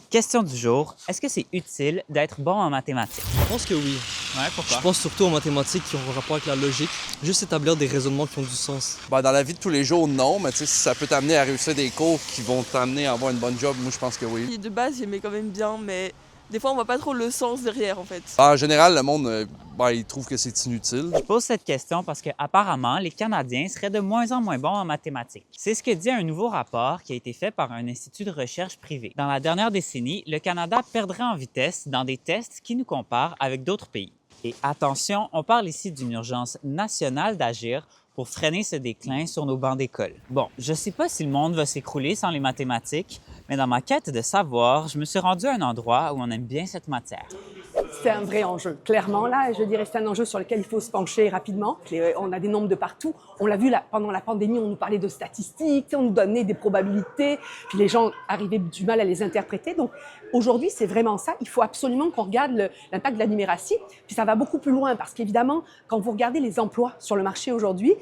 Question du jour, est-ce que c'est utile d'être bon en mathématiques? Je pense que oui. Ouais, Je pourquoi? pense surtout aux mathématiques qui ont rapport avec la logique. Juste établir des raisonnements qui ont du sens. Ben, dans la vie de tous les jours, non, mais tu sais, si ça peut t'amener à réussir des cours qui vont t'amener à avoir une bonne job, moi je pense que oui. De base, j'aimais quand même bien, mais des fois, on voit pas trop le sens derrière, en fait. En général, le monde, il trouve que c'est inutile. Je pose cette question parce que apparemment, les Canadiens seraient de moins en moins bons en mathématiques. C'est ce que dit un nouveau rapport qui a été fait par un institut de recherche privé. Dans la dernière décennie, le Canada perdrait en vitesse dans des tests qui nous comparent avec d'autres pays. Et attention, on parle ici d'une urgence nationale d'agir pour freiner ce déclin sur nos bancs d'école. Bon, je ne sais pas si le monde va s'écrouler sans les mathématiques, mais dans ma quête de savoir, je me suis rendu à un endroit où on aime bien cette matière. C'est un vrai enjeu. Clairement, là, je dirais que c'est un enjeu sur lequel il faut se pencher rapidement. On a des nombres de partout. On l'a vu là, pendant la pandémie, on nous parlait de statistiques, on nous donnait des probabilités, puis les gens arrivaient du mal à les interpréter. Donc aujourd'hui, c'est vraiment ça. Il faut absolument qu'on regarde l'impact de la numératie. Puis ça va beaucoup plus loin parce qu'évidemment, quand vous regardez les emplois sur le marché aujourd'hui,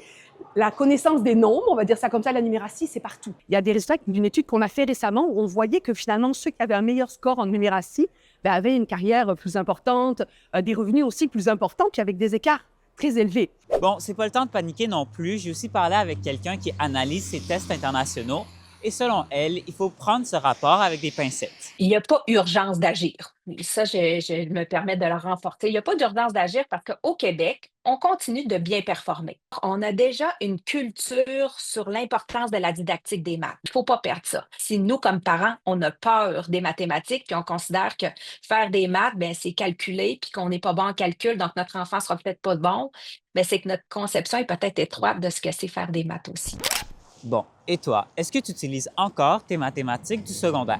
la connaissance des nombres, on va dire ça comme ça, la numératie, c'est partout. Il y a des résultats d'une étude qu'on a fait récemment où on voyait que finalement, ceux qui avaient un meilleur score en numératie avaient une carrière plus importante, des revenus aussi plus importants, puis avec des écarts très élevés. Bon, c'est pas le temps de paniquer non plus. J'ai aussi parlé avec quelqu'un qui analyse ces tests internationaux. Et selon elle, il faut prendre ce rapport avec des pincettes. Il n'y a pas urgence d'agir. Ça, je me permets de le renforcer. Il n'y a pas d'urgence d'agir parce qu'au Québec, on continue de bien performer. On a déjà une culture sur l'importance de la didactique des maths. Il ne faut pas perdre ça. Si nous, comme parents, on a peur des mathématiques, puis on considère que faire des maths, ben, c'est calculer, puis qu'on n'est pas bon en calcul, donc notre enfant ne sera peut-être pas bon, ben, c'est que notre conception est peut-être étroite de ce que c'est faire des maths aussi. Bon, et toi, est-ce que tu utilises encore tes mathématiques du secondaire?